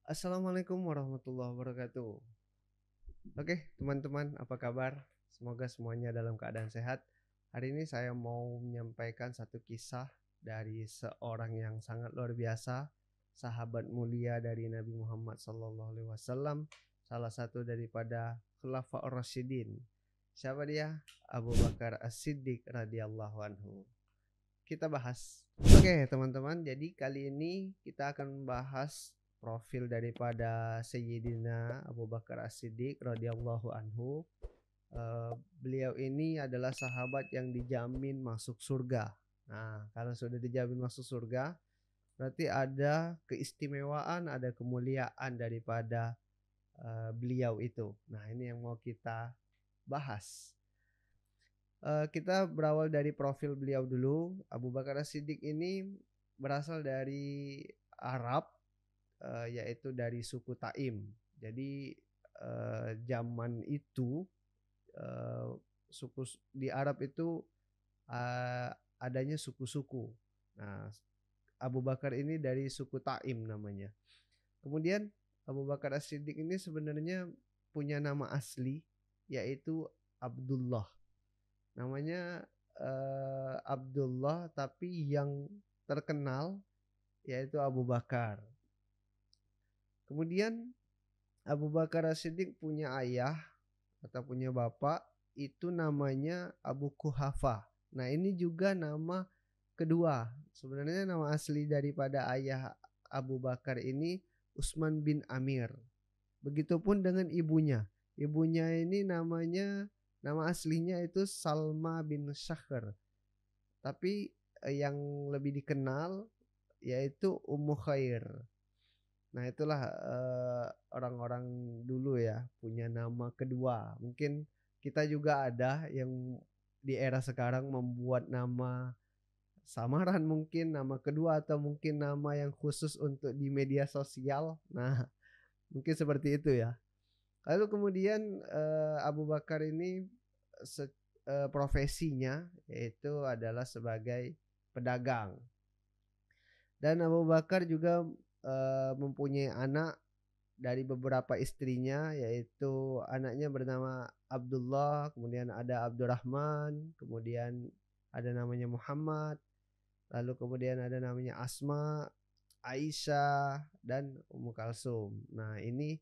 Assalamualaikum warahmatullahi wabarakatuh. Oke, teman-teman, apa kabar? Semoga semuanya dalam keadaan sehat. Hari ini saya mau menyampaikan satu kisah dari seorang yang sangat luar biasa, sahabat mulia dari Nabi Muhammad SAW, salah satu daripada Khulafaur Rasyidin. Siapa dia? Abu Bakar As-Siddiq radhiyallahu anhu. Kita bahas. Oke, teman-teman, jadi kali ini kita akan membahas profil daripada Sayyidina Abu Bakar As-Siddiq radhiyallahu anhu. Beliau ini adalah sahabat yang dijamin masuk surga. Nah, kalau sudah dijamin masuk surga, berarti ada keistimewaan, ada kemuliaan daripada beliau itu. Nah, ini yang mau kita bahas. Kita berawal dari profil beliau dulu. Abu Bakar As-Siddiq ini berasal dari Arab, yaitu dari suku Taim. Jadi zaman itu eee, di Arab itu, eee, adanya suku-suku. Nah, Abu Bakar ini dari suku Taim namanya. Kemudian Abu Bakar As-Siddiq ini sebenarnya punya nama asli, yaitu Abdullah. Namanya, Abdullah, tapi yang terkenal yaitu Abu Bakar. Kemudian Abu Bakar As-Siddiq punya ayah atau punya bapak, itu namanya Abu Kuhafa. Nah, ini juga nama kedua. Sebenarnya nama asli daripada ayah Abu Bakar ini Utsman bin Amir. Begitupun dengan ibunya. Ibunya ini nama aslinya itu Salma bin Syakhr. Tapi yang lebih dikenal yaitu Ummu Khair. Nah, itulah orang-orang dulu ya punya nama kedua. Mungkin kita juga ada yang di era sekarang membuat nama samaran, mungkin nama kedua, atau mungkin nama yang khusus untuk di media sosial. Nah, mungkin seperti itu ya. Lalu kemudian Abu Bakar ini profesinya yaitu adalah sebagai pedagang. Dan Abu Bakar juga mempunyai anak dari beberapa istrinya, yaitu anaknya bernama Abdullah, kemudian ada Abdurrahman, kemudian ada namanya Muhammad, lalu kemudian ada namanya Asma, Aisyah, dan Ummu Kalsum. Nah, ini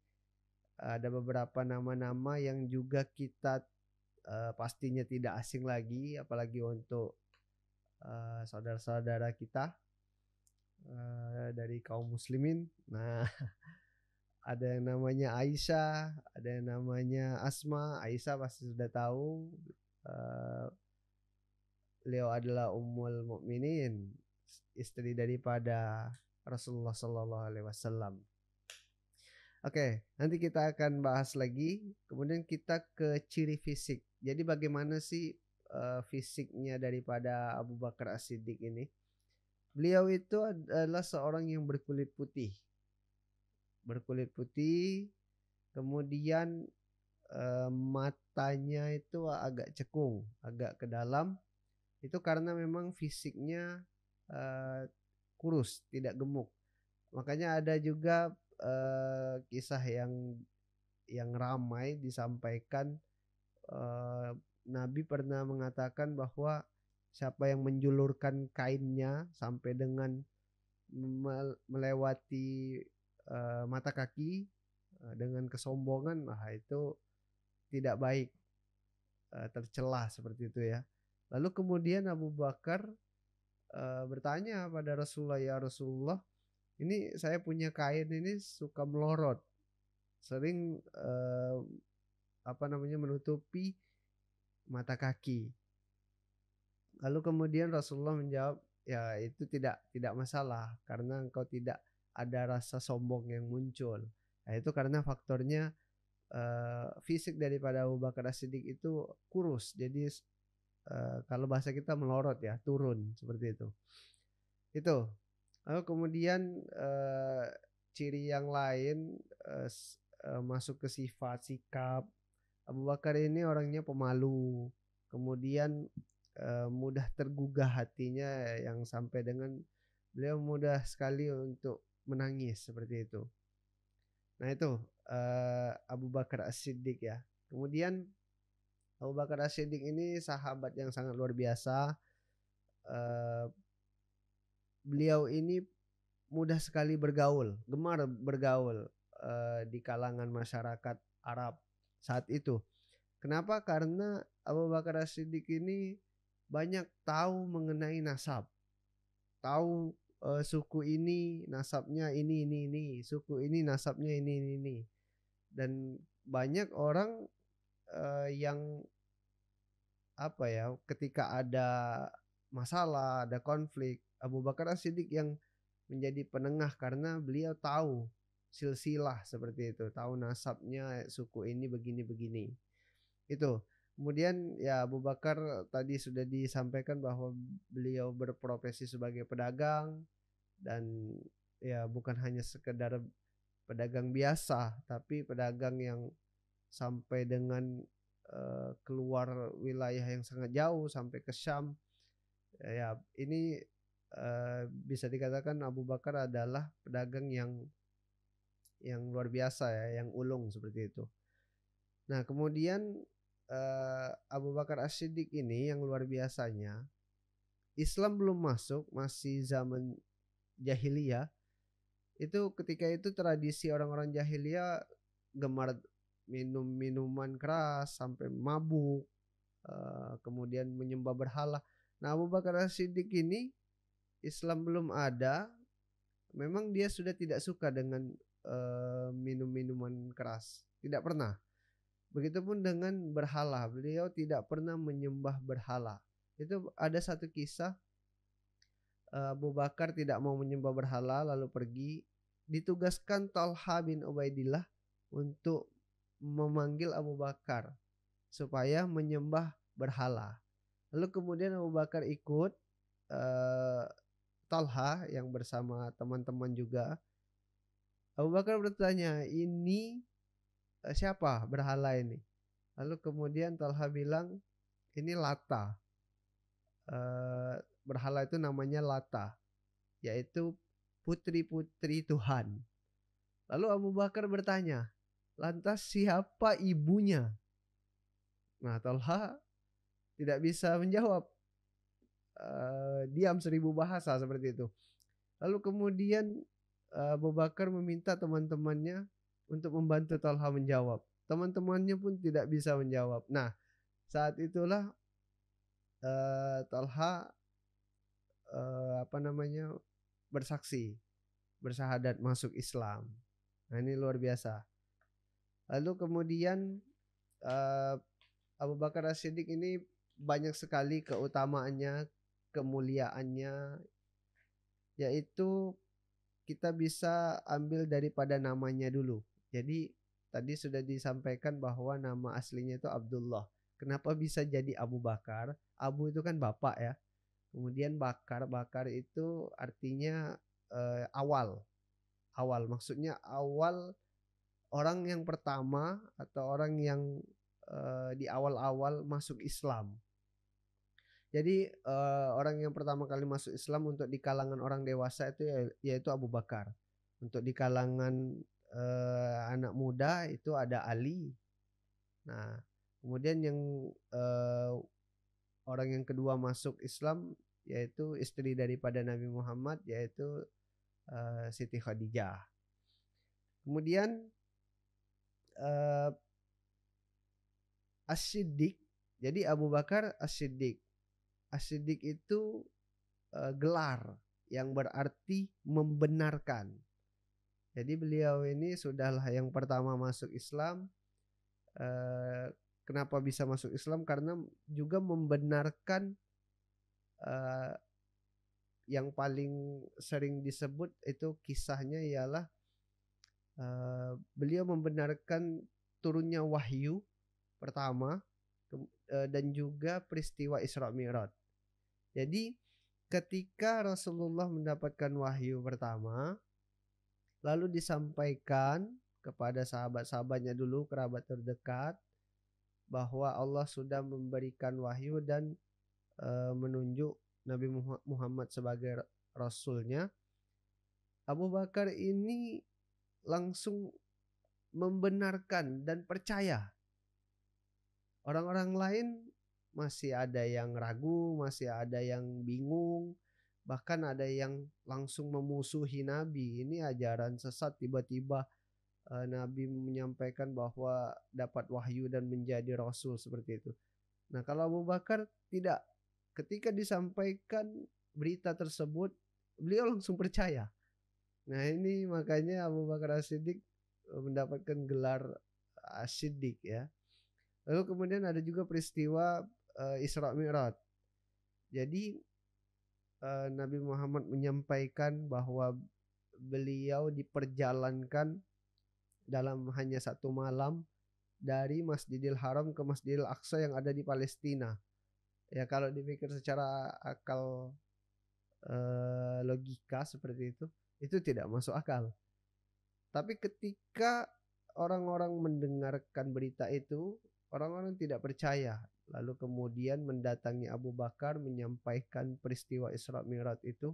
ada beberapa nama-nama yang juga kita pastinya tidak asing lagi, apalagi untuk saudara-saudara kita dari kaum muslimin. Nah, ada yang namanya Aisyah, ada yang namanya Asma. Aisyah pasti sudah tahu, uh, beliau adalah Ummul Mukminin, istri daripada Rasulullah Sallallahu Alaihi Wasallam. Oke, nanti kita akan bahas lagi. Kemudian kita ke ciri fisik. Jadi bagaimana sih fisiknya daripada Abu Bakar As-Siddiq ini? Beliau itu adalah seorang yang berkulit putih, kemudian matanya itu agak cekung, agak ke dalam. Itu karena memang fisiknya eh, kurus, tidak gemuk. Makanya ada juga kisah yang ramai disampaikan, eh, Nabi pernah mengatakan bahwa siapa yang menjulurkan kainnya sampai dengan melewati mata kaki dengan kesombongan, nah itu tidak baik, tercela seperti itu ya. Lalu kemudian Abu Bakar bertanya pada Rasulullah, ya Rasulullah, ini saya punya kain ini suka melorot, sering menutupi mata kaki. Lalu kemudian Rasulullah menjawab, ya itu tidak masalah karena engkau tidak ada rasa sombong yang muncul. Nah, itu karena faktornya fisik daripada Abu Bakar As-Siddiq itu kurus. Jadi kalau bahasa kita melorot ya, turun seperti itu. Itu. Lalu kemudian ciri yang lain masuk ke sifat sikap. Abu Bakar ini orangnya pemalu, kemudian mudah tergugah hatinya, yang sampai dengan beliau mudah sekali untuk menangis seperti itu. Nah itu, Abu Bakar As-Siddiq ya. Kemudian Abu Bakar As-Siddiq ini sahabat yang sangat luar biasa. Eee, Beliau ini mudah sekali bergaul, gemar bergaul, di kalangan masyarakat Arab saat itu. Kenapa? Karena Abu Bakar As-Siddiq ini banyak tahu mengenai nasab, tahu, suku ini nasabnya ini, suku ini nasabnya ini, dan banyak orang, yang apa ya, ketika ada masalah, ada konflik, Abu Bakar As-Siddiq yang menjadi penengah karena beliau tahu silsilah seperti itu, tahu nasabnya suku ini begini-begini. Itu. Kemudian ya Abu Bakar tadi sudah disampaikan bahwa beliau berprofesi sebagai pedagang dan ya bukan hanya sekedar pedagang biasa, tapi pedagang yang sampai dengan keluar wilayah yang sangat jauh sampai ke Syam. Ya, ini bisa dikatakan Abu Bakar adalah pedagang yang luar biasa ya, yang ulung seperti itu. Nah, kemudian Abu Bakar As-Siddiq ini yang luar biasanya, Islam belum masuk, masih zaman jahiliyah. Itu ketika itu tradisi orang-orang jahiliyah gemar minum minuman keras sampai mabuk, kemudian menyembah berhala. Nah, Abu Bakar As-Siddiq ini Islam belum ada, memang dia sudah tidak suka dengan minum minuman keras, tidak pernah. Begitupun dengan berhala, beliau tidak pernah menyembah berhala. Itu ada satu kisah, Abu Bakar tidak mau menyembah berhala lalu pergi, ditugaskan Talha bin Ubaidillah untuk memanggil Abu Bakar supaya menyembah berhala. Lalu kemudian Abu Bakar ikut, eh, Talha yang bersama teman-teman juga. Abu Bakar bertanya, ini siapa berhala ini? Lalu kemudian Talha bilang, ini Lata. Eh, Berhala itu namanya Lata, yaitu putri-putri Tuhan. Lalu Abu Bakar bertanya, lantas siapa ibunya? Nah, Talha tidak bisa menjawab. Diam seribu bahasa seperti itu. Lalu kemudian Abu Bakar meminta teman-temannya untuk membantu Talha menjawab. Teman-temannya pun tidak bisa menjawab. Nah, saat itulah Talha apa namanya bersaksi, bersyahadat masuk Islam. Nah, ini luar biasa. Lalu kemudian eh, Abu Bakar As-Siddiq ini banyak sekali keutamaannya, kemuliaannya, yaitu kita bisa ambil daripada namanya dulu. Jadi tadi sudah disampaikan bahwa nama aslinya itu Abdullah. Kenapa bisa jadi Abu Bakar? Abu itu kan bapak ya. Kemudian Bakar, Bakar itu artinya awal. Awal maksudnya awal, orang yang pertama atau orang yang di awal-awal masuk Islam. Jadi orang yang pertama kali masuk Islam untuk di kalangan orang dewasa itu yaitu Abu Bakar. Untuk di kalangan anak muda itu ada Ali. Nah, kemudian yang eh, orang yang kedua masuk Islam yaitu istri daripada Nabi Muhammad, yaitu Siti Khadijah. Kemudian eh, As-Siddiq. Jadi Abu Bakar As-Siddiq. As-Siddiq itu gelar yang berarti membenarkan. Jadi beliau ini sudahlah yang pertama masuk Islam. Kenapa bisa masuk Islam? Karena juga membenarkan, eh, yang paling sering disebut itu kisahnya ialah beliau membenarkan turunnya wahyu pertama dan juga peristiwa Isra Mi'raj. Jadi ketika Rasulullah mendapatkan wahyu pertama, lalu disampaikan kepada sahabat-sahabatnya dulu, kerabat terdekat, bahwa Allah sudah memberikan wahyu dan menunjuk Nabi Muhammad sebagai rasulnya. Abu Bakar ini langsung membenarkan dan percaya. Orang-orang lain masih ada yang ragu, masih ada yang bingung, bahkan ada yang langsung memusuhi Nabi. Ini ajaran sesat, tiba-tiba Nabi menyampaikan bahwa dapat wahyu dan menjadi rasul seperti itu. Nah, kalau Abu Bakar tidak. Ketika disampaikan berita tersebut, beliau langsung percaya. Nah, ini makanya Abu Bakar As-Siddiq mendapatkan gelar As-Siddiq ya. Lalu kemudian ada juga peristiwa Isra Mi'raj. Jadi Nabi Muhammad menyampaikan bahwa beliau diperjalankan dalam hanya satu malam dari Masjidil Haram ke Masjidil Aqsa yang ada di Palestina. Ya kalau dipikir secara akal logika seperti itu tidak masuk akal. Tapi ketika orang-orang mendengarkan berita itu, orang-orang tidak percaya. Lalu kemudian mendatangi Abu Bakar menyampaikan peristiwa Isra Mi'raj itu.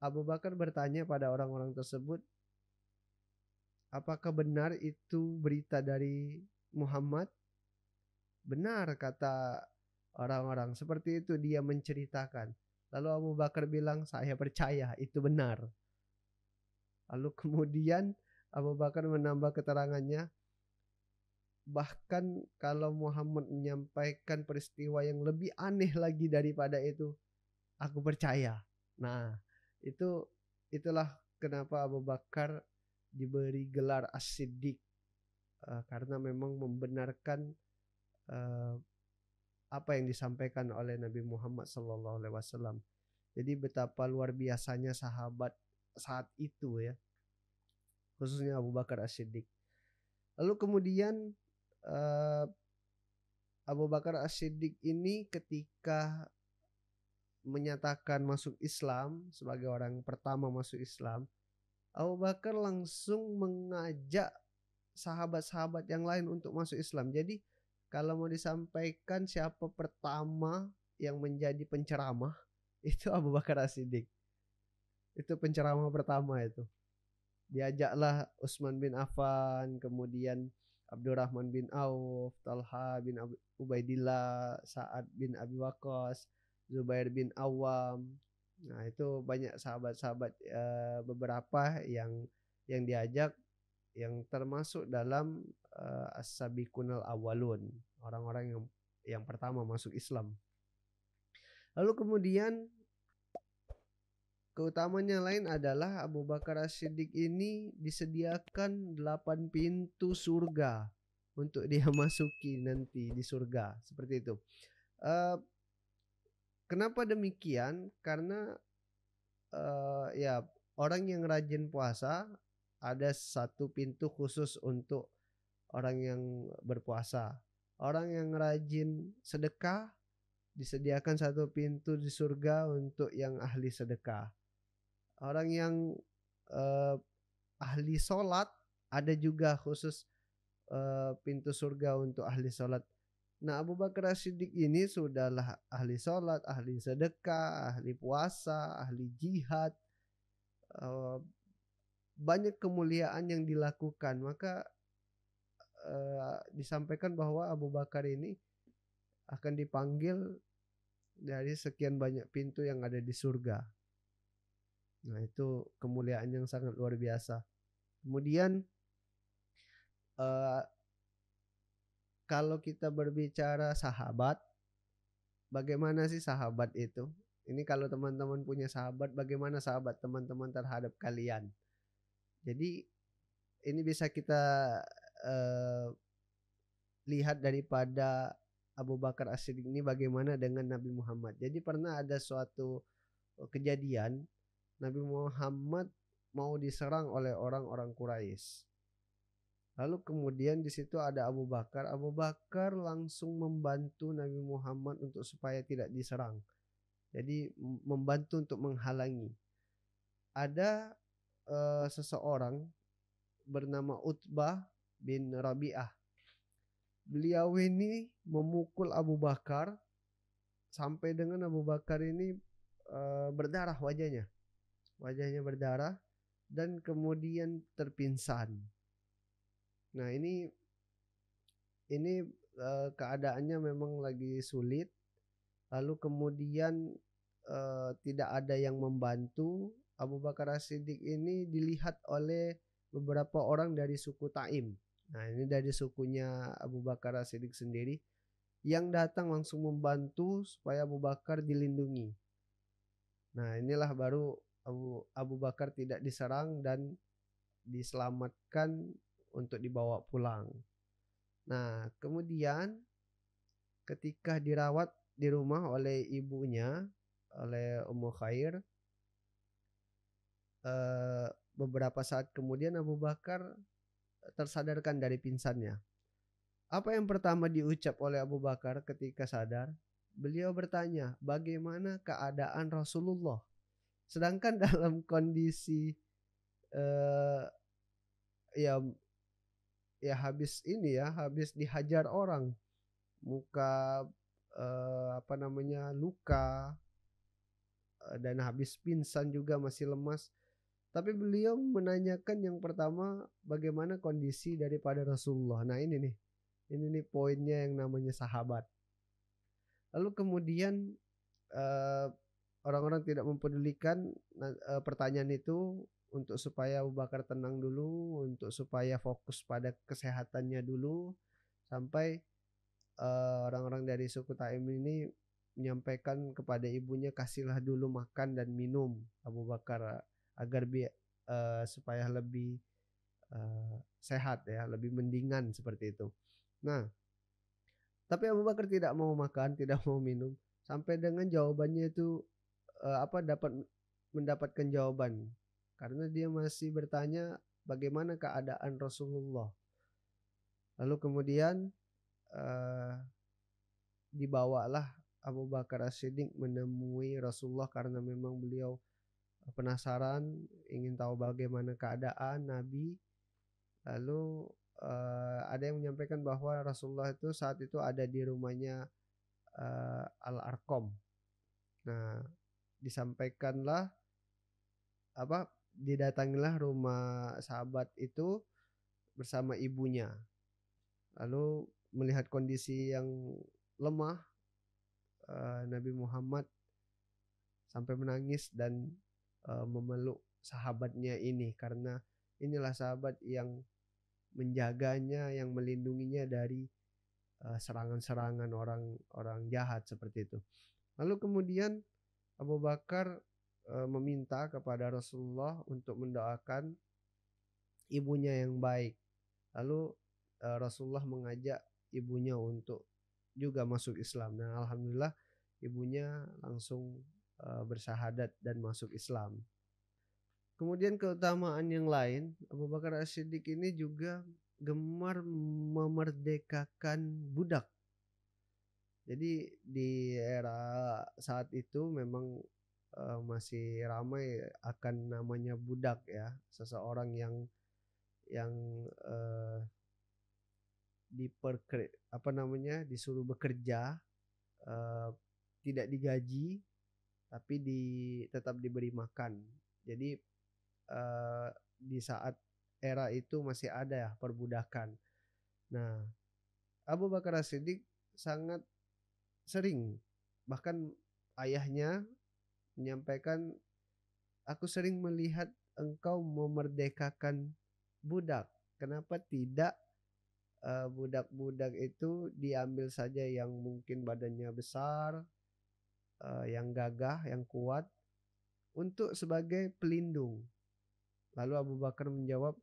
Abu Bakar bertanya pada orang-orang tersebut, apakah benar itu berita dari Muhammad? Benar, kata orang-orang. Seperti itu dia menceritakan. Lalu Abu Bakar bilang, saya percaya itu benar. Lalu kemudian Abu Bakar menambah keterangannya, bahkan kalau Muhammad menyampaikan peristiwa yang lebih aneh lagi daripada itu, aku percaya. Nah, itulah kenapa Abu Bakar diberi gelar As-Siddiq, karena memang membenarkan apa yang disampaikan oleh Nabi Muhammad SAW. Jadi betapa luar biasanya sahabat saat itu ya, khususnya Abu Bakar As-Siddiq. Lalu kemudian Abu Bakar As-Siddiq ini ketika menyatakan masuk Islam sebagai orang pertama masuk Islam, Abu Bakar langsung mengajak sahabat-sahabat yang lain untuk masuk Islam. Jadi kalau mau disampaikan siapa pertama yang menjadi penceramah, itu Abu Bakar As-Siddiq. Itu penceramah pertama itu. Diajaklah Utsman bin Affan, kemudian Abdurrahman bin Auf, Talha bin Ubaidillah, Sa'ad bin Abi Waqqas, Zubair bin Awam. Nah, itu banyak sahabat-sahabat beberapa yang diajak, yang termasuk dalam as-sabiqunal awwalun, orang-orang yang pertama masuk Islam. Lalu kemudian keutamaan yang lain adalah Abu Bakar As-Siddiq ini disediakan 8 pintu surga untuk dia masuki nanti di surga, seperti itu. Kenapa demikian? Karena ya orang yang rajin puasa ada satu pintu khusus untuk orang yang berpuasa. Orang yang rajin sedekah disediakan satu pintu di surga untuk yang ahli sedekah. Orang yang ahli sholat ada juga khusus pintu surga untuk ahli sholat. Nah, Abu Bakar As-Siddiq ini sudahlah ahli sholat, ahli sedekah, ahli puasa, ahli jihad, banyak kemuliaan yang dilakukan. Maka disampaikan bahwa Abu Bakar ini akan dipanggil dari sekian banyak pintu yang ada di surga. Nah, itu kemuliaan yang sangat luar biasa. Kemudian kalau kita berbicara sahabat, bagaimana sih sahabat itu? Ini kalau teman-teman punya sahabat, bagaimana sahabat teman-teman terhadap kalian? Jadi ini bisa kita lihat daripada Abu Bakar As-Siddiq ini bagaimana dengan Nabi Muhammad. Jadi pernah ada suatu kejadian, Nabi Muhammad mau diserang oleh orang-orang Quraisy. Lalu kemudian di situ ada Abu Bakar. Abu Bakar langsung membantu Nabi Muhammad untuk supaya tidak diserang. Jadi membantu untuk menghalangi. Ada seseorang bernama Utbah bin Rabi'ah. Beliau ini memukul Abu Bakar sampai dengan Abu Bakar ini berdarah wajahnya. Wajahnya berdarah dan kemudian terpingsan. Nah, ini keadaannya memang lagi sulit, lalu kemudian tidak ada yang membantu. Abu Bakar As-Siddiq ini dilihat oleh beberapa orang dari suku Taim. Nah, ini dari sukunya Abu Bakar As-Siddiq sendiri yang datang langsung membantu supaya Abu Bakar dilindungi. Nah, inilah baru Abu Bakar tidak diserang dan diselamatkan untuk dibawa pulang. Nah, kemudian ketika dirawat di rumah oleh ibunya, oleh Ummu Khair, beberapa saat kemudian Abu Bakar tersadarkan dari pingsannya. Apa yang pertama diucap oleh Abu Bakar ketika sadar? Beliau bertanya, bagaimana keadaan Rasulullah? Sedangkan dalam kondisi eh, ya habis dihajar orang, muka luka, dan habis pingsan juga masih lemas. Tapi beliau menanyakan yang pertama bagaimana kondisi daripada Rasulullah. Nah, ini nih poinnya yang namanya sahabat. Lalu kemudian eh, orang-orang tidak mempedulikan pertanyaan itu, untuk supaya Abu Bakar tenang dulu, untuk supaya fokus pada kesehatannya dulu, sampai orang-orang dari suku Taim ini menyampaikan kepada ibunya, kasihlah dulu makan dan minum Abu Bakar agar supaya lebih sehat ya, lebih mendingan seperti itu. Nah, tapi Abu Bakar tidak mau makan, tidak mau minum sampai dengan jawabannya itu dapat mendapatkan jawaban, karena dia masih bertanya bagaimana keadaan Rasulullah. Lalu kemudian eh, dibawalah Abu Bakar As-Siddiq menemui Rasulullah karena memang beliau penasaran, ingin tahu bagaimana keadaan Nabi. Lalu ada yang menyampaikan bahwa Rasulullah itu saat itu ada di rumahnya Al-Arqam. Nah, disampaikanlah didatangilah rumah sahabat itu bersama ibunya. Lalu melihat kondisi yang lemah, Nabi Muhammad sampai menangis dan memeluk sahabatnya ini, karena inilah sahabat yang menjaganya, yang melindunginya dari serangan-serangan orang-orang jahat seperti itu. Lalu kemudian Abu Bakar meminta kepada Rasulullah untuk mendoakan ibunya yang baik. Lalu Rasulullah mengajak ibunya untuk juga masuk Islam. Nah, alhamdulillah ibunya langsung bersyahadat dan masuk Islam. Kemudian keutamaan yang lain, Abu Bakar As-Siddiq ini juga gemar memerdekakan budak. Jadi di era saat itu memang masih ramai akan namanya budak ya, seseorang yang eh, disuruh bekerja, eh, tidak digaji, tapi tetap diberi makan. Jadi di saat era itu masih ada ya perbudakan. Nah, Abu Bakar As-Siddiq sangat sering, bahkan ayahnya menyampaikan, aku sering melihat engkau memerdekakan budak. Kenapa tidak budak-budak itu diambil saja yang mungkin badannya besar, yang gagah, yang kuat, untuk sebagai pelindung. Lalu Abu Bakar menjawab,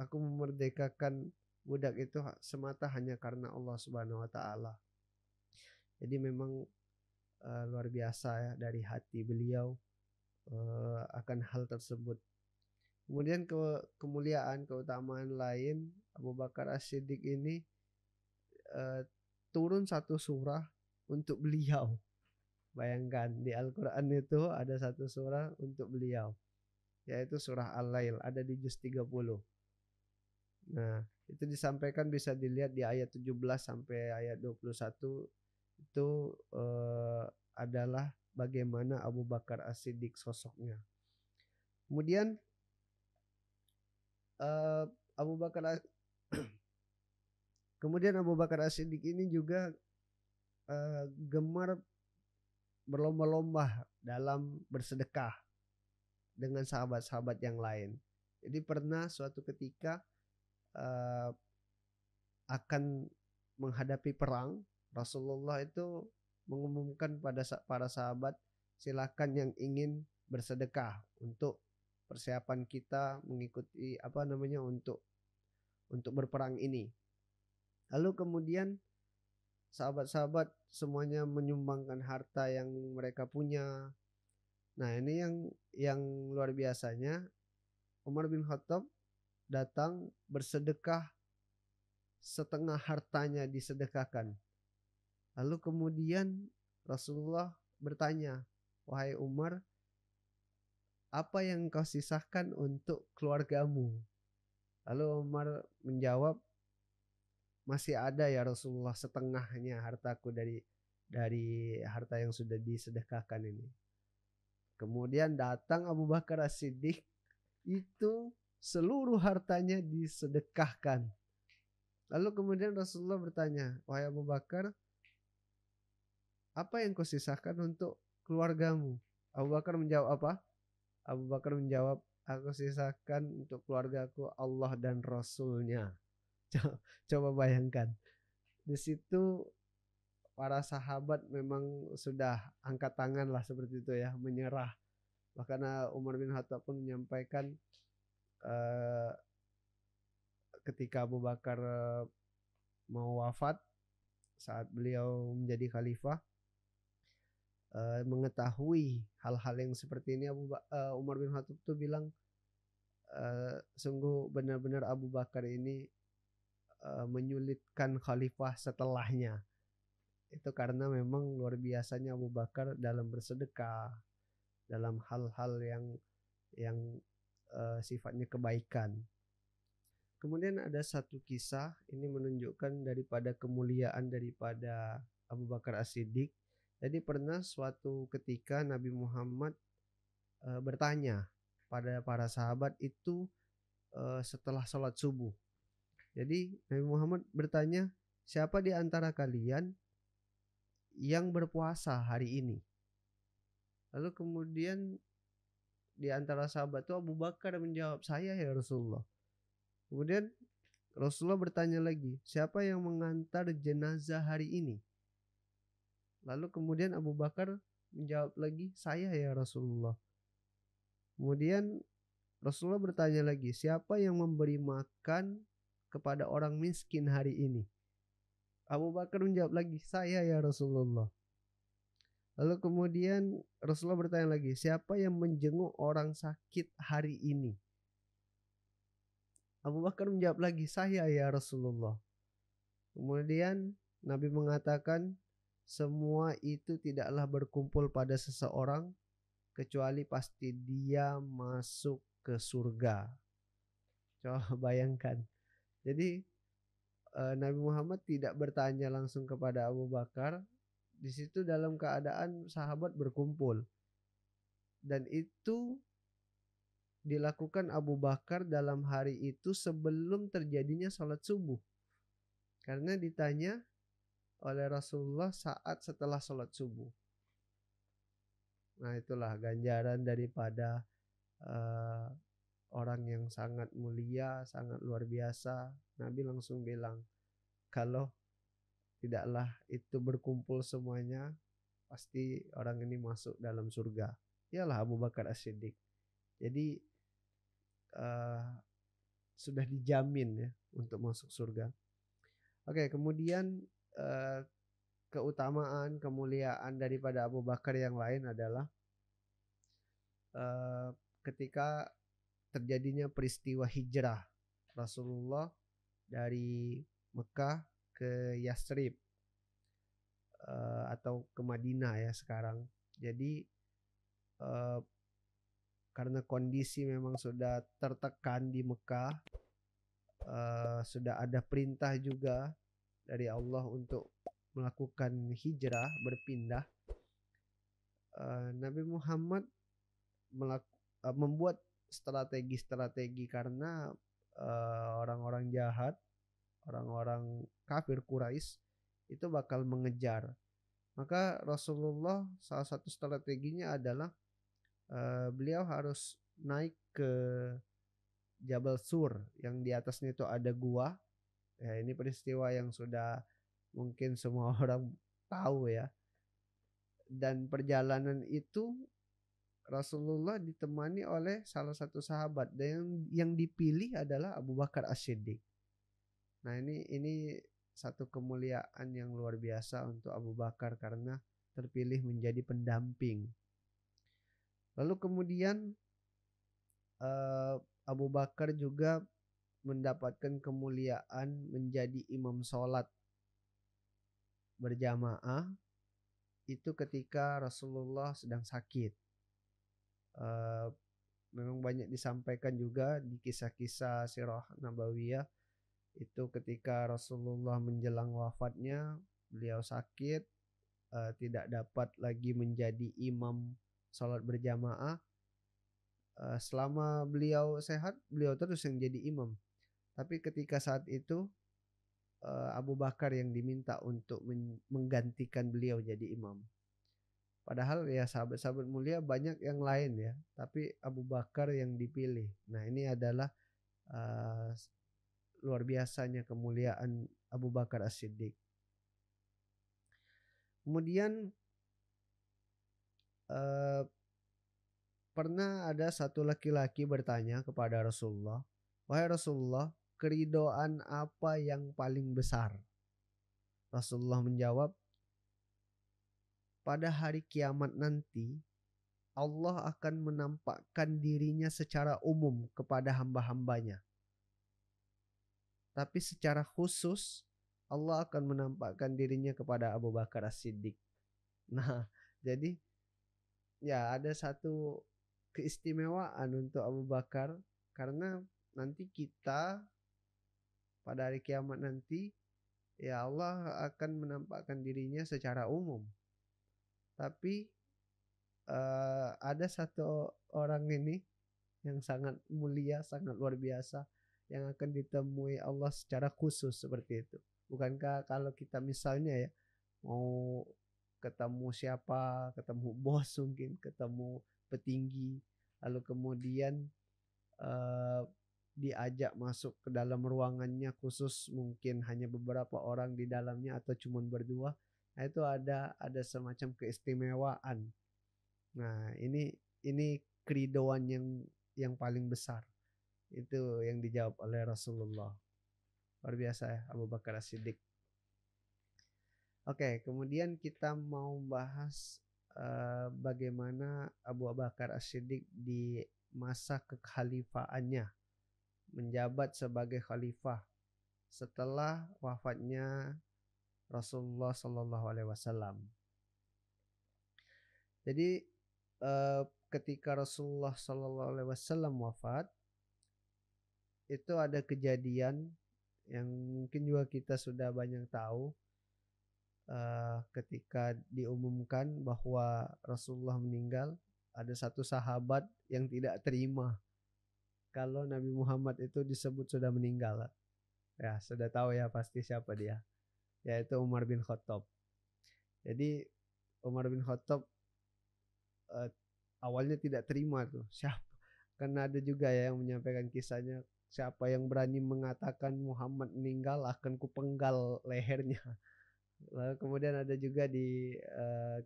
aku memerdekakan budak itu semata hanya karena Allah Subhanahu wa taala. Jadi memang luar biasa ya dari hati beliau akan hal tersebut. Kemudian kemuliaan, keutamaan lain, Abu Bakar As-Siddiq ini turun satu surah untuk beliau. Bayangkan di Al-Quran itu ada satu surah untuk beliau, yaitu surah Al-Lail, ada di juz 30. Nah, itu disampaikan, bisa dilihat di ayat 17 sampai ayat 21. Itu adalah bagaimana Abu Bakar As-Siddiq sosoknya. Kemudian Abu Bakar Kemudian Abu Bakar As-Siddiq ini juga gemar berlomba-lomba dalam bersedekah dengan sahabat-sahabat yang lain. Jadi pernah suatu ketika uh, akan menghadapi perang, Rasulullah itu mengumumkan pada para sahabat, silakan yang ingin bersedekah untuk persiapan kita mengikuti untuk berperang ini. Lalu kemudian sahabat-sahabat semuanya menyumbangkan harta yang mereka punya. Nah, ini yang luar biasanya, Umar bin Khattab datang bersedekah, setengah hartanya disedekahkan. Lalu kemudian Rasulullah bertanya, "Wahai Umar, apa yang kau sisakan untuk keluargamu?" Lalu Umar menjawab, "Masih ada ya Rasulullah, setengahnya hartaku dari harta yang sudah disedekahkan ini." Kemudian datang Abu Bakar As-Siddiq, itu seluruh hartanya disedekahkan. Lalu kemudian Rasulullah bertanya, "Wahai Abu Bakar, apa yang kau sisakan untuk keluargamu?" Abu Bakar menjawab apa? Abu Bakar menjawab, "Aku sisakan untuk keluargaku Allah dan Rasulnya." Coba bayangkan. Di situ para sahabat memang sudah angkat tangan lah seperti itu ya, menyerah. Bahkan Umar bin Khattab pun menyampaikan eh, ketika Abu Bakar mau wafat saat beliau menjadi khalifah, mengetahui hal-hal yang seperti ini, Umar bin Khattab tuh bilang, sungguh benar-benar Abu Bakar ini menyulitkan khalifah setelahnya. Itu karena memang luar biasanya Abu Bakar dalam bersedekah, dalam hal-hal yang sifatnya kebaikan. Kemudian ada satu kisah, ini menunjukkan daripada kemuliaan daripada Abu Bakar As-Siddiq. Jadi pernah suatu ketika Nabi Muhammad bertanya pada para sahabat itu setelah sholat subuh. Jadi Nabi Muhammad bertanya, "Siapa di antara kalian yang berpuasa hari ini?" Lalu kemudian di antara sahabat itu Abu Bakar menjawab, "Saya ya Rasulullah." Kemudian Rasulullah bertanya lagi, "Siapa yang mengantar jenazah hari ini?" Lalu kemudian Abu Bakar menjawab lagi, "Saya ya Rasulullah." Kemudian Rasulullah bertanya lagi, "Siapa yang memberi makan kepada orang miskin hari ini?" Abu Bakar menjawab lagi, "Saya ya Rasulullah." Lalu kemudian Rasulullah bertanya lagi, "Siapa yang menjenguk orang sakit hari ini?" Abu Bakar menjawab lagi, "Saya ya Rasulullah." Kemudian Nabi mengatakan, semua itu tidaklah berkumpul pada seseorang kecuali pasti dia masuk ke surga. Coba bayangkan. Jadi Nabi Muhammad tidak bertanya langsung kepada Abu Bakar. Di situ dalam keadaan sahabat berkumpul. Dan itu dilakukan Abu Bakar dalam hari itu sebelum terjadinya sholat subuh. Karena ditanya oleh Rasulullah saat setelah sholat subuh. Nah, itulah ganjaran daripada orang yang sangat mulia, sangat luar biasa. Nabi langsung bilang, kalau tidaklah itu berkumpul semuanya, pasti orang ini masuk dalam surga. Ialah Abu Bakar As-Siddiq. Jadi sudah dijamin ya untuk masuk surga. Oke, kemudian keutamaan, kemuliaan daripada Abu Bakar yang lain adalah ketika terjadinya peristiwa hijrah Rasulullah dari Mekah ke Yasrib atau ke Madinah ya sekarang. Jadi karena kondisi memang sudah tertekan di Mekah, sudah ada perintah juga dari Allah untuk melakukan hijrah, berpindah. Nabi Muhammad membuat strategi-strategi karena orang-orang jahat, orang-orang kafir Quraisy itu bakal mengejar. Maka Rasulullah salah satu strateginya adalah beliau harus naik ke Jabal Sur yang di atasnya itu ada gua. Ya, ini peristiwa yang sudah mungkin semua orang tahu ya. Dan perjalanan itu Rasulullah ditemani oleh salah satu sahabat dan yang dipilih adalah Abu Bakar As-Siddiq. Nah, ini satu kemuliaan yang luar biasa untuk Abu Bakar karena terpilih menjadi pendamping. Lalu kemudian Abu Bakar juga mendapatkan kemuliaan menjadi imam sholat berjamaah itu ketika Rasulullah sedang sakit. Memang banyak disampaikan juga di kisah-kisah sirah nabawiyah itu ketika Rasulullah menjelang wafatnya beliau sakit, tidak dapat lagi menjadi imam sholat berjamaah. Selama beliau sehat beliau terus yang jadi imam, tapi ketika saat itu Abu Bakar yang diminta untuk menggantikan beliau jadi imam. Padahal ya sahabat-sahabat mulia banyak yang lain ya, tapi Abu Bakar yang dipilih. Nah, ini adalah luar biasanya kemuliaan Abu Bakar As-Siddiq. Kemudian pernah ada satu laki-laki bertanya kepada Rasulullah, "Wahai Rasulullah, keridhaan apa yang paling besar?" Rasulullah menjawab, "Pada hari kiamat nanti Allah akan menampakkan dirinya secara umum kepada hamba-hambanya. Tapi secara khusus Allah akan menampakkan dirinya kepada Abu Bakar As-Siddiq." Nah, jadi ya ada satu keistimewaan untuk Abu Bakar karena nanti kita pada hari kiamat nanti ya Allah akan menampakkan dirinya secara umum. Tapi ada satu orang ini yang sangat mulia, sangat luar biasa yang akan ditemui Allah secara khusus seperti itu. Bukankah kalau kita misalnya ya mau ketemu siapa, ketemu bos mungkin, ketemu petinggi, lalu kemudian diajak masuk ke dalam ruangannya khusus mungkin hanya beberapa orang di dalamnya atau cuma berdua. Nah, itu ada semacam keistimewaan. Nah, ini keridoan yang paling besar. Itu yang dijawab oleh Rasulullah. Luar biasa ya Abu Bakar As-Siddiq. Oke, kemudian kita mau bahas bagaimana Abu Bakar As-Siddiq di masa kekhalifaannya menjabat sebagai khalifah setelah wafatnya Rasulullah Shallallahu Alaihi Wasallam. Jadi ketika Rasulullah Shallallahu Alaihi Wasallam wafat, itu ada kejadian yang mungkin juga kita sudah banyak tahu. Ketika diumumkan bahwa Rasulullah meninggal, ada satu sahabat yang tidak terima kalau Nabi Muhammad itu disebut sudah meninggal. Ya, sudah tahu ya pasti siapa dia, yaitu Umar bin Khattab. Jadi Umar bin Khattab awalnya tidak terima tuh siapa, karena ada juga ya yang menyampaikan kisahnya, siapa yang berani mengatakan Muhammad meninggal akan kupenggal lehernya. Lalu kemudian ada juga di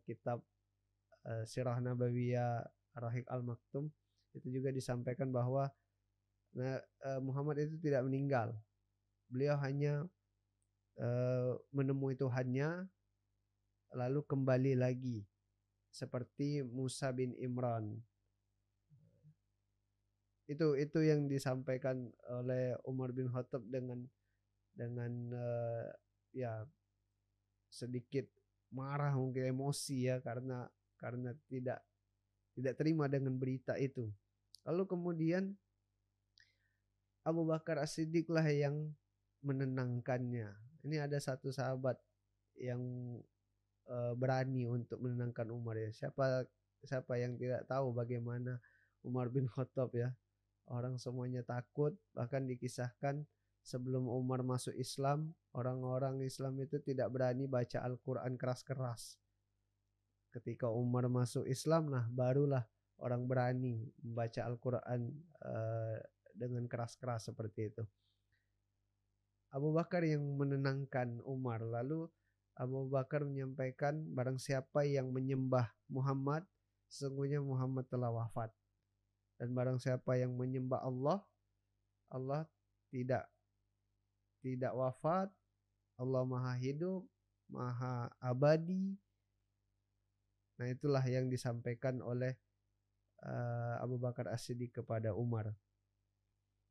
kitab Sirah Nabawiyah Ar-Rahiq Al-Maktum itu juga disampaikan bahwa Muhammad itu tidak meninggal. Beliau hanya menemui Tuhannya lalu kembali lagi seperti Musa bin Imran. Itu yang disampaikan oleh Umar bin Khattab dengan ya sedikit marah, mungkin emosi ya karena tidak terima dengan berita itu. Lalu kemudian Abu Bakar As-Siddiq lah yang menenangkannya. Ini ada satu sahabat yang berani untuk menenangkan Umar ya. Siapa yang tidak tahu bagaimana Umar bin Khattab ya. Orang semuanya takut, bahkan dikisahkan sebelum Umar masuk Islam, orang-orang Islam itu tidak berani baca Al-Quran keras-keras. Ketika Umar masuk Islam, nah barulah orang berani membaca Al-Quran dengan keras-keras seperti itu. Abu Bakar yang menenangkan Umar. Lalu Abu Bakar menyampaikan, barang siapa yang menyembah Muhammad, sesungguhnya Muhammad telah wafat. Dan barang siapa yang menyembah Allah, Allah tidak wafat. Allah maha hidup, maha abadi. Nah, itulah yang disampaikan oleh Abu Bakar As-Siddiq kepada Umar.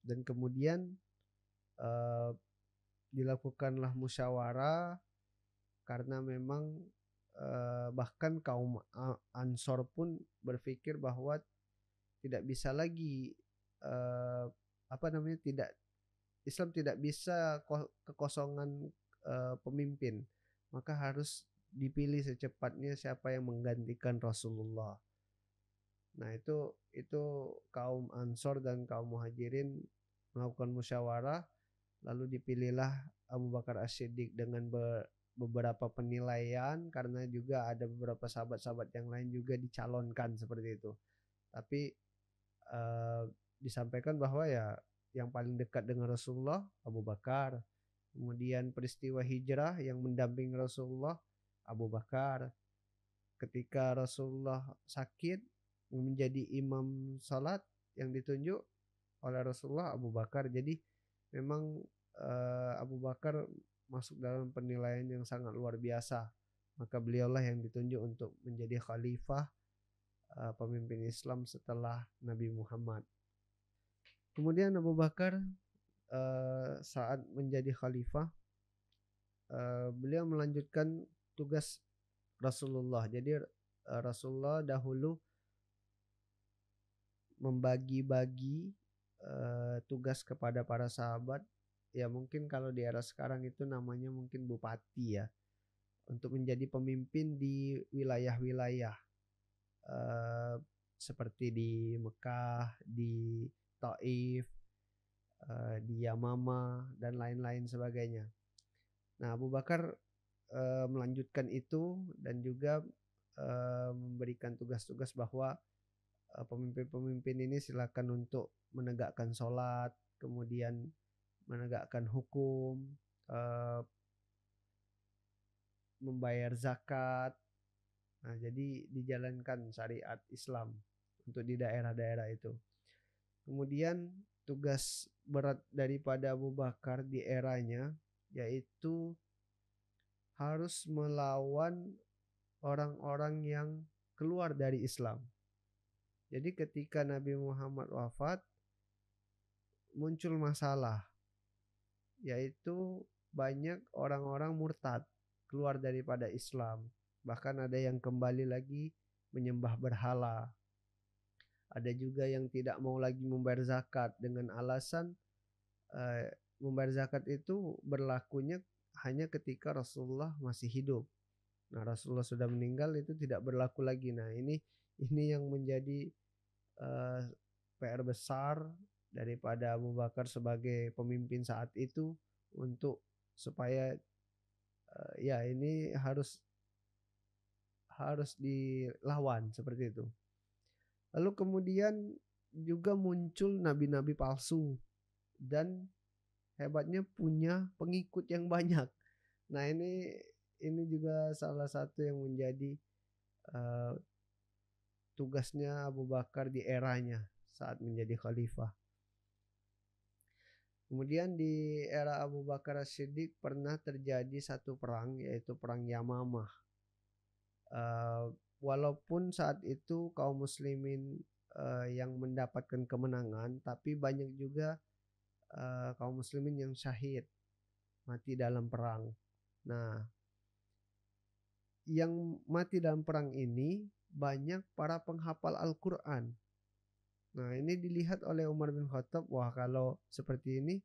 Dan kemudian dilakukanlah musyawarah, karena memang bahkan kaum Ansor pun berpikir bahwa tidak bisa lagi Islam tidak bisa kekosongan pemimpin, maka harus dipilih secepatnya siapa yang menggantikan Rasulullah. Nah, itu kaum Ansor dan kaum Muhajirin melakukan musyawarah, lalu dipilihlah Abu Bakar As-Siddiq dengan beberapa penilaian, karena juga ada beberapa sahabat-sahabat yang lain juga dicalonkan seperti itu. Tapi disampaikan bahwa ya yang paling dekat dengan Rasulullah Abu Bakar. Kemudian peristiwa hijrah yang mendampingi Rasulullah Abu Bakar. Ketika Rasulullah sakit, menjadi imam salat yang ditunjuk oleh Rasulullah Abu Bakar. Jadi memang Abu Bakar masuk dalam penilaian yang sangat luar biasa. Maka beliaulah yang ditunjuk untuk menjadi khalifah, pemimpin Islam setelah Nabi Muhammad. Kemudian Abu Bakar saat menjadi khalifah, beliau melanjutkan tugas Rasulullah. Jadi Rasulullah dahulu membagi-bagi tugas kepada para sahabat. Ya mungkin kalau di era sekarang itu namanya mungkin bupati ya, untuk menjadi pemimpin di wilayah-wilayah seperti di Mekah, di Taif, di Yamama dan lain-lain sebagainya. Nah, Abu Bakar melanjutkan itu dan juga memberikan tugas-tugas bahwa pemimpin-pemimpin ini silakan untuk menegakkan sholat, kemudian menegakkan hukum, membayar zakat. Nah, jadi dijalankan syariat Islam untuk di daerah-daerah itu. Kemudian tugas berat daripada Abu Bakar di eranya yaitu harus melawan orang-orang yang keluar dari Islam. Jadi ketika Nabi Muhammad wafat, muncul masalah, yaitu banyak orang-orang murtad keluar daripada Islam. Bahkan ada yang kembali lagi menyembah berhala. Ada juga yang tidak mau lagi membayar zakat dengan alasan membayar zakat itu berlakunya hanya ketika Rasulullah masih hidup. Nah, Rasulullah sudah meninggal, itu tidak berlaku lagi. Nah, ini yang menjadi PR besar daripada Abu Bakar sebagai pemimpin saat itu, untuk supaya ya ini harus dilawan seperti itu. Lalu kemudian juga muncul nabi-nabi palsu dan hebatnya punya pengikut yang banyak. Nah, ini juga salah satu yang menjadi tugasnya Abu Bakar di eranya saat menjadi khalifah. Kemudian di era Abu Bakar As-Siddiq pernah terjadi satu perang, yaitu perang Yamamah. Walaupun saat itu kaum muslimin yang mendapatkan kemenangan, tapi banyak juga kaum muslimin yang syahid, mati dalam perang. Nah, yang mati dalam perang ini banyak para penghafal Al-Quran. Nah, ini dilihat oleh Umar bin Khattab, wah kalau seperti ini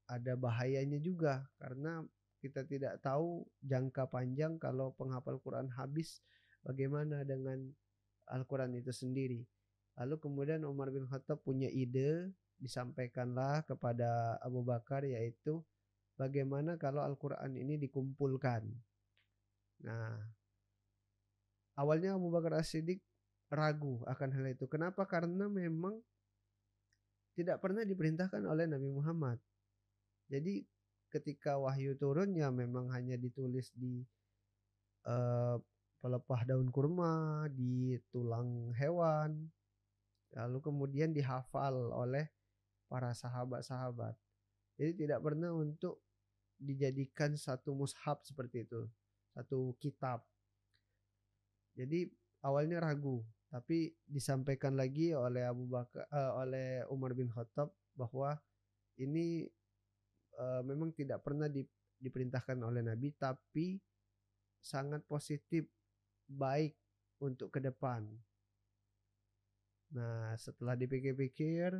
ada bahayanya juga, karena kita tidak tahu jangka panjang kalau penghafal Quran habis, bagaimana dengan Al-Quran itu sendiri. Lalu kemudian Umar bin Khattab punya ide, disampaikanlah kepada Abu Bakar, yaitu bagaimana kalau Al-Quran ini dikumpulkan. Nah, awalnya Abu Bakar As-Siddiq ragu akan hal itu. Kenapa? Karena memang tidak pernah diperintahkan oleh Nabi Muhammad. Jadi ketika wahyu turun ya memang hanya ditulis di eh, pelepah daun kurma, di tulang hewan, lalu kemudian dihafal oleh para sahabat-sahabat. Jadi tidak pernah untuk dijadikan satu mushaf seperti itu, satu kitab. Jadi awalnya ragu, tapi disampaikan lagi oleh oleh Umar bin Khattab bahwa ini memang tidak pernah diperintahkan oleh Nabi, tapi sangat positif, baik untuk ke depan. Nah, setelah dipikir-pikir,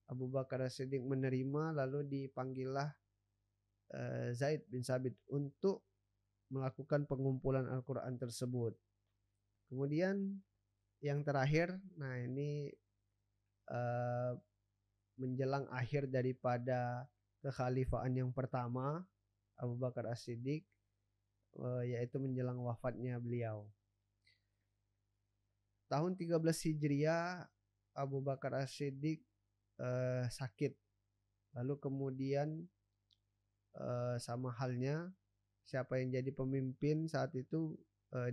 Abu Bakar As-Siddiq menerima, lalu dipanggillah Zaid bin Sabit untuk melakukan pengumpulan Al-Quran tersebut. Kemudian yang terakhir, nah ini menjelang akhir daripada kekhalifahan yang pertama Abu Bakar As-Siddiq, yaitu menjelang wafatnya beliau. Tahun 13 Hijriah Abu Bakar As-Siddiq sakit. Lalu kemudian sama halnya siapa yang jadi pemimpin saat itu,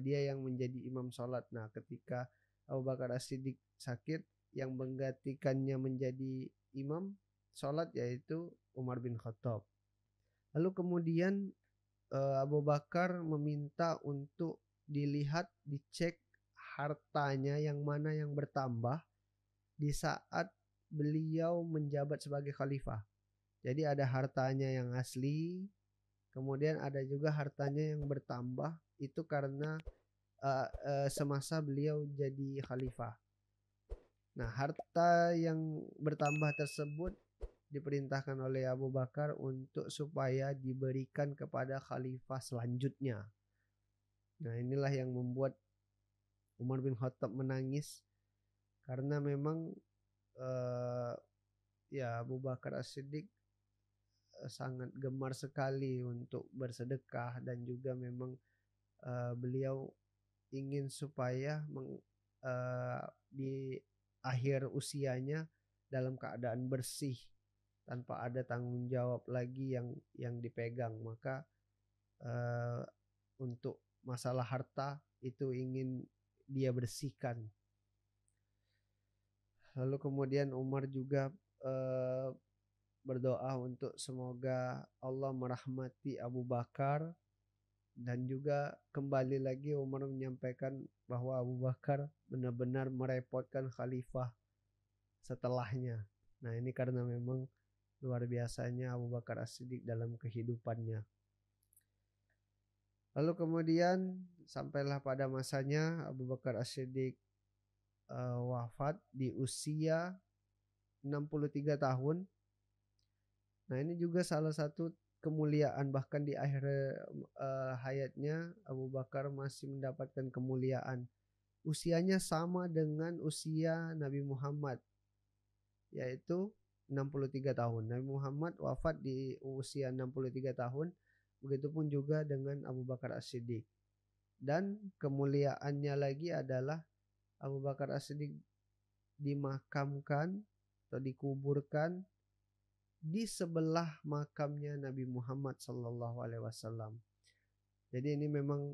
dia yang menjadi imam sholat. Nah, ketika Abu Bakar As-Siddiq sakit, yang menggantikannya menjadi imam sholat yaitu Umar bin Khattab. Lalu kemudian Abu Bakar meminta untuk dilihat, dicek hartanya yang mana yang bertambah di saat beliau menjabat sebagai khalifah. Jadi ada hartanya yang asli, kemudian ada juga hartanya yang bertambah, itu karena semasa beliau jadi khalifah. Nah, harta yang bertambah tersebut diperintahkan oleh Abu Bakar untuk supaya diberikan kepada khalifah selanjutnya. Nah, inilah yang membuat Umar bin Khattab menangis, karena memang ya Abu Bakar As-Siddiq sangat gemar sekali untuk bersedekah, dan juga memang beliau ingin supaya di akhir usianya dalam keadaan bersih, tanpa ada tanggung jawab lagi yang dipegang. Maka untuk masalah harta itu ingin dia bersihkan. Lalu kemudian Umar juga berdoa untuk semoga Allah merahmati Abu Bakar, dan juga kembali lagi Umar menyampaikan bahwa Abu Bakar benar-benar merepotkan khalifah setelahnya. Nah, ini karena memang luar biasanya Abu Bakar As-Siddiq dalam kehidupannya. Lalu kemudian sampailah pada masanya Abu Bakar As-Siddiq wafat di usia 63 tahun. Nah, ini juga salah satu kemuliaan, bahkan di akhir hayatnya Abu Bakar masih mendapatkan kemuliaan. Usianya sama dengan usia Nabi Muhammad, yaitu 63 tahun. Nabi Muhammad wafat di usia 63 tahun. Begitupun juga dengan Abu Bakar As-Siddiq. Dan kemuliaannya lagi adalah Abu Bakar As-Siddiq dimakamkan atau dikuburkan di sebelah makamnya Nabi Muhammad SAW. Jadi ini memang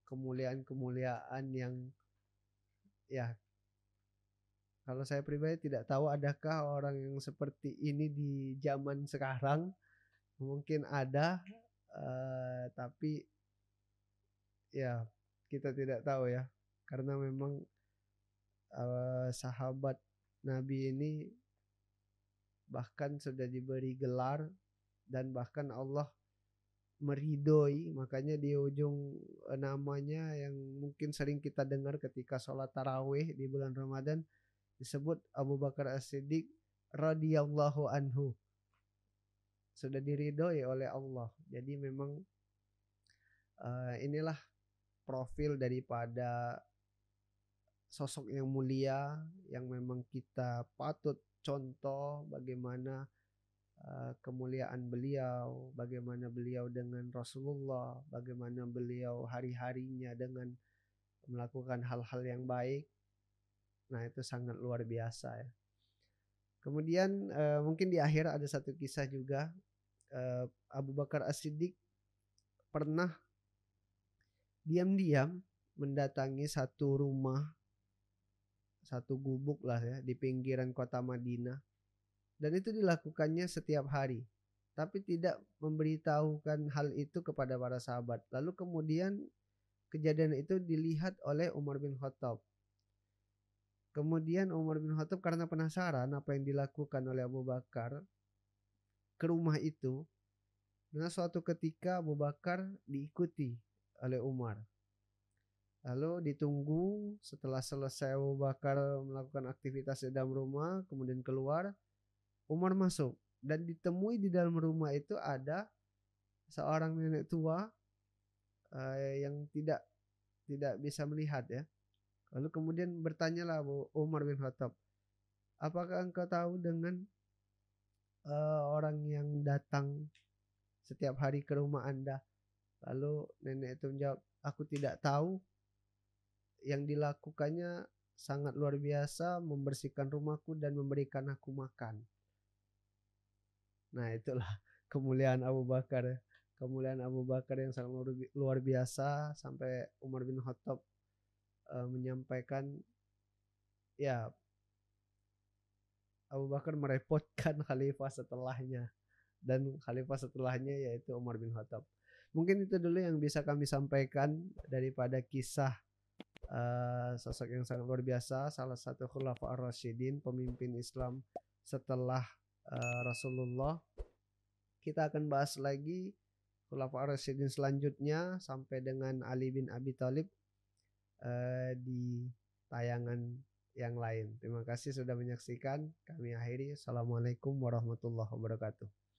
kemuliaan-kemuliaan yang ya, kalau saya pribadi tidak tahu adakah orang yang seperti ini di zaman sekarang. Mungkin ada, tapi ya kita tidak tahu ya, karena memang sahabat Nabi ini bahkan sudah diberi gelar, dan bahkan Allah meridhoi. Makanya di ujung namanya yang mungkin sering kita dengar ketika sholat tarawih di bulan Ramadan disebut Abu Bakar As-Siddiq radhiyallahu anhu, sudah diridhoi oleh Allah. Jadi memang inilah profil daripada sosok yang mulia yang memang kita patut contoh bagaimana kemuliaan beliau, bagaimana beliau dengan Rasulullah, bagaimana beliau hari-harinya dengan melakukan hal-hal yang baik. Nah, itu sangat luar biasa ya. Kemudian mungkin di akhir ada satu kisah juga, Abu Bakar As-Siddiq pernah diam-diam mendatangi satu rumah, satu gubuk lah ya di pinggiran kota Madinah, dan itu dilakukannya setiap hari, tapi tidak memberitahukan hal itu kepada para sahabat. Lalu kemudian kejadian itu dilihat oleh Umar bin Khattab. Kemudian Umar bin Khattab karena penasaran apa yang dilakukan oleh Abu Bakar ke rumah itu, dan suatu ketika Abu Bakar diikuti oleh Umar. Lalu ditunggu, setelah selesai Abu Bakar melakukan aktivitas di dalam rumah, kemudian keluar, Umar masuk. Dan ditemui di dalam rumah itu ada seorang nenek tua yang tidak bisa melihat ya. Lalu kemudian bertanyalah Umar bin Khattab, apakah engkau tahu dengan orang yang datang setiap hari ke rumah Anda? Lalu nenek itu menjawab, aku tidak tahu. Yang dilakukannya sangat luar biasa, membersihkan rumahku dan memberikan aku makan. Nah, itulah kemuliaan Abu Bakar. Kemuliaan Abu Bakar yang sangat luar biasa, sampai Umar bin Khattab menyampaikan, ya, Abu Bakar merepotkan khalifah setelahnya, dan khalifah setelahnya yaitu Umar bin Khattab. Mungkin itu dulu yang bisa kami sampaikan daripada kisah sosok yang sangat luar biasa, salah satu Khulafa ar-Rasyidin, pemimpin Islam setelah Rasulullah. Kita akan bahas lagi Khulafa ar-Rasyidin selanjutnya sampai dengan Ali bin Abi Thalib di tayangan yang lain. Terima kasih sudah menyaksikan. Kami akhiri. Assalamualaikum warahmatullahi wabarakatuh.